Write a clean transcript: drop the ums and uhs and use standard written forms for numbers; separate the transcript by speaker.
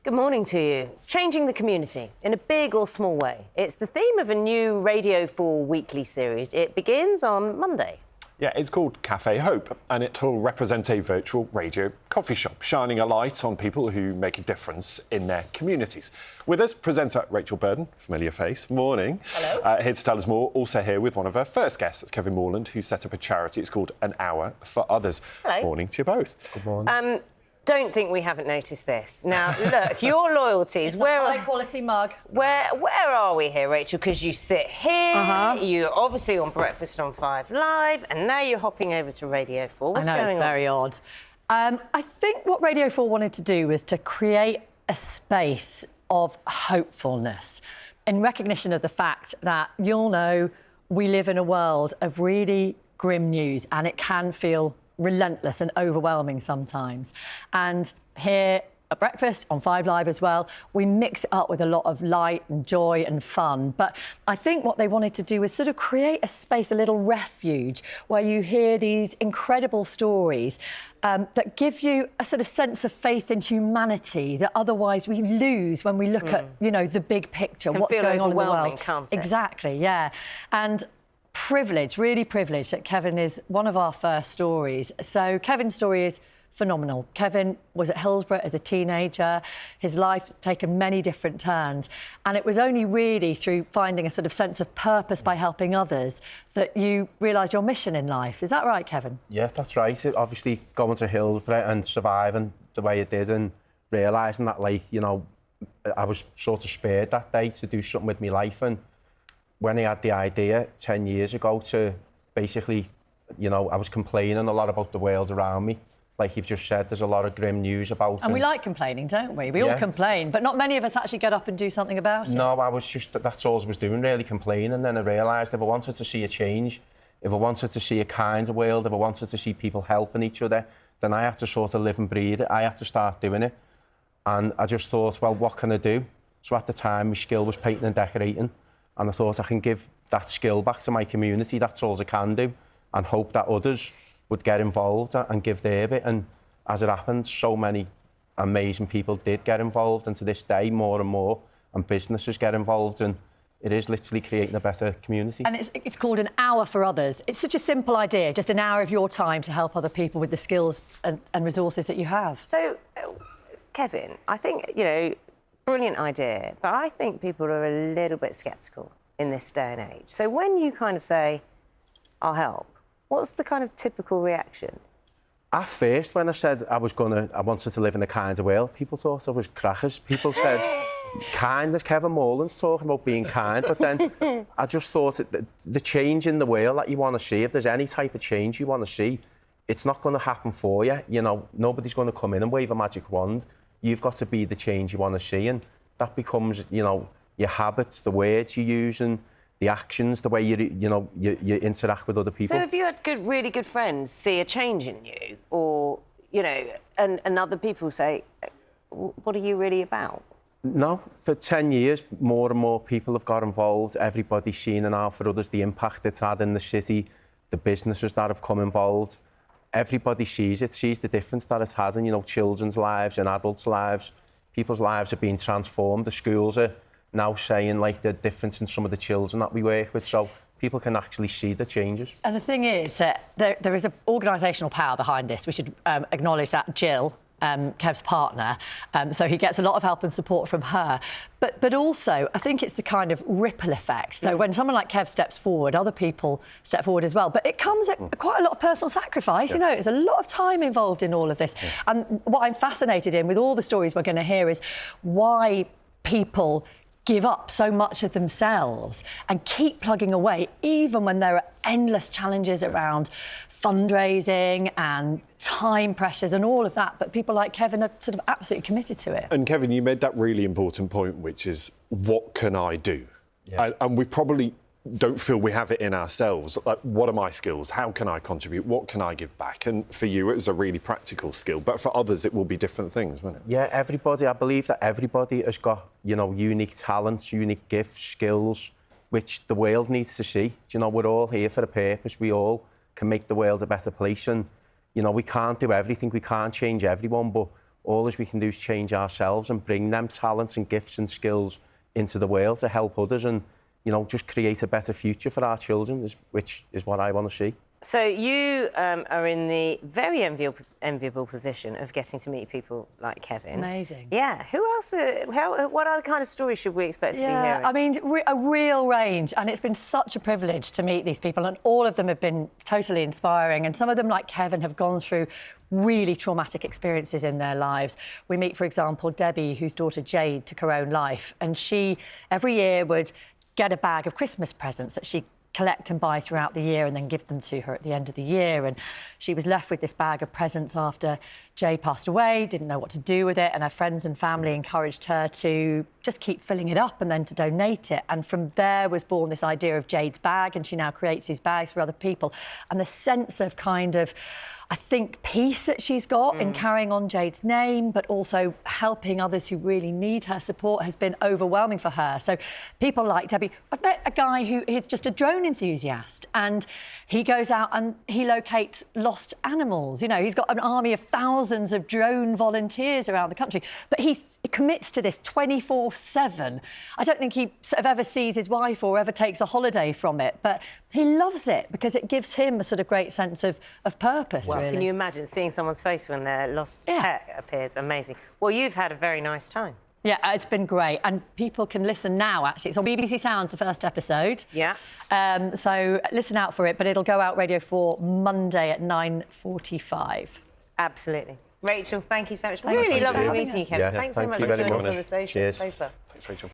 Speaker 1: Good morning to you. Changing the community in a big or small way. It's the theme of a new Radio 4 weekly series. It begins on Monday.
Speaker 2: Yeah, it's called Cafe Hope, and it will represent a virtual radio coffee shop, shining a light on people who make a difference in their communities. With us, presenter Rachel Burden, familiar face. Morning.
Speaker 1: Hello.
Speaker 2: Here to tell us more, also here with one of our first guests, it's Kevin Morland, who set up a charity. It's called An Hour for Others.
Speaker 1: Hello.
Speaker 2: Morning to you both.
Speaker 3: Good morning.
Speaker 1: Don't think we haven't noticed this. Now, look, your loyalties.
Speaker 4: It's a high-quality mug.
Speaker 1: Where are we here, Rachel? Because you sit here, you're obviously on Breakfast on 5 Live, and now you're hopping over to Radio 4. What's
Speaker 4: I know,
Speaker 1: going
Speaker 4: it's very odd. I think what Radio 4 wanted to do was to create a space of hopefulness in recognition of the fact that you'll know we live in a world of really grim news, and it can feel relentless and overwhelming sometimes. And here at Breakfast on 5 Live as well, we mix it up with a lot of light and joy and fun. But I think what they wanted to do was sort of create a space, a little refuge, where you hear these incredible stories that give you a sort of sense of faith in humanity that otherwise we lose when we look at, you know, the big picture, what's going on in the world.
Speaker 1: Can't it?
Speaker 4: Exactly, yeah. And privileged, really privileged that Kevin is one of our first stories. So Kevin's story is phenomenal. Kevin was at Hillsborough as a teenager. His life has taken many different turns. And it was only really through finding a sort of sense of purpose by helping others that you realised your mission in life. Is that right, Kevin?
Speaker 3: Yeah, that's right. Obviously, going to Hillsborough and surviving the way it did and realising that, like, you know, I was sort of spared that day to do something with my life. And when I had the idea 10 years ago to basically, you know, I was complaining a lot about the world around me. Like you've just said, there's a lot of grim news about it.
Speaker 4: And we like complaining, don't we? We all complain, but not many of us actually get up and do something about it.
Speaker 3: No, I was just, that's all I was doing, really complaining. And then I realised if I wanted to see a change, if I wanted to see a kinder world, if I wanted to see people helping each other, then I had to sort of live and breathe it. I had to start doing it. And I just thought, well, what can I do? So at the time, my skill was painting and decorating. And I thought I can give that skill back to my community. That's all I can do, and hope that others would get involved and give their bit. And as it happened, so many amazing people did get involved, and to this day, more and more, and businesses get involved, and it is literally creating a better community.
Speaker 4: And it's called An Hour for Others. It's such a simple idea, just an hour of your time to help other people with the skills and resources that you have.
Speaker 1: So, Kevin, I think, you know, brilliant idea, but I think people are a little bit sceptical in this day and age. So when you kind of say, I'll help, what's the kind of typical reaction?
Speaker 3: At first, when I said I wanted to live in a kinder world, people thought I was crackers. People said, kindness, Kevin Morland's talking about being kind, but then I just thought that the change in the world that you want to see, if there's any type of change you want to see, it's not going to happen for you. You know, nobody's going to come in and wave a magic wand. You've got to be the change you want to see, and that becomes, you know, your habits, the words you use, and the actions, the way you interact with other people.
Speaker 1: So have you had really good friends see a change in you, or, you know, and other people say, what are you really about?
Speaker 3: No, for 10 years, more and more people have got involved. Everybody's seen An Hour for Others, the impact it's had in the city, the businesses that have come involved. Everybody sees it, sees the difference that it's had in, you know, children's lives and adults' lives. People's lives are being transformed. The schools are now saying, like, the difference in some of the children that we work with, so people can actually see the changes.
Speaker 4: And the thing is that there is an organisational power behind this. We should acknowledge that Jill, Kev's partner, so he gets a lot of help and support from her. But also, I think it's the kind of ripple effect. So when someone like Kev steps forward, other people step forward as well. But it comes at quite a lot of personal sacrifice. You know, there's a lot of time involved in all of this. And what I'm fascinated in with all the stories we're going to hear is why people give up so much of themselves and keep plugging away, even when there are endless challenges around fundraising and time pressures and all of that. But people like Kevin are sort of absolutely committed to it.
Speaker 2: And Kevin, you made that really important point, which is, what can I do? Yeah. And we probably don't feel we have it in ourselves. Like, what are my skills? How can I contribute? What can I give back? And for you, it was a really practical skill. But for others, it will be different things, won't it?
Speaker 3: Yeah, everybody. I believe that everybody has got, you know, unique talents, unique gifts, skills, which the world needs to see. You know, we're all here for a purpose. We all can make the world a better place. And, you know, we can't do everything. We can't change everyone, but all we can do is change ourselves and bring them talents and gifts and skills into the world to help others and, you know, just create a better future for our children, which is what I want to see.
Speaker 1: So you are in the very enviable position of getting to meet people like Kevin.
Speaker 4: Amazing.
Speaker 1: Yeah. Who else? What other kind of stories should we expect to be hearing?
Speaker 4: I mean, a real range, and it's been such a privilege to meet these people, and all of them have been totally inspiring. And some of them, like Kevin, have gone through really traumatic experiences in their lives. We meet, for example, Debbie, whose daughter Jade took her own life, and she every year would get a bag of Christmas presents that she collect and buy throughout the year and then give them to her at the end of the year. And she was left with this bag of presents after Jade passed away, didn't know what to do with it, and her friends and family encouraged her to just keep filling it up and then to donate it. And from there was born this idea of Jade's bag, and she now creates these bags for other people. And the sense of kind of, I think, peace that she's got in carrying on Jade's name, but also helping others who really need her support has been overwhelming for her. So people like Debbie, I've met a guy who is just a drone enthusiast, and he goes out and he locates lost animals. You know, he's got an army of thousands of drone volunteers around the country, but he commits to this 24/7. I don't think he sort of ever sees his wife or ever takes a holiday from it, but he loves it because it gives him a sort of great sense of purpose.
Speaker 1: Well,
Speaker 4: really.
Speaker 1: can you imagine seeing someone's face when their lost pet appears? Amazing. Well, you've had a very nice time.
Speaker 4: Yeah, it's been great. And people can listen now, actually. It's on BBC Sounds, the first episode.
Speaker 1: Yeah.
Speaker 4: So listen out for it, but it'll go out Radio 4 Monday at 9:45.
Speaker 1: Absolutely. Rachel, thank you so much.
Speaker 4: Thank
Speaker 1: Really
Speaker 4: you.
Speaker 1: lovely
Speaker 4: Thank
Speaker 1: meeting you,
Speaker 4: you.
Speaker 1: Kevin.
Speaker 3: Yeah,
Speaker 1: Thanks so
Speaker 3: thank
Speaker 1: much
Speaker 3: you
Speaker 1: for
Speaker 3: very
Speaker 1: joining us
Speaker 3: much.
Speaker 1: on the social
Speaker 3: Cheers.
Speaker 1: sofa.
Speaker 2: Thanks, Rachel.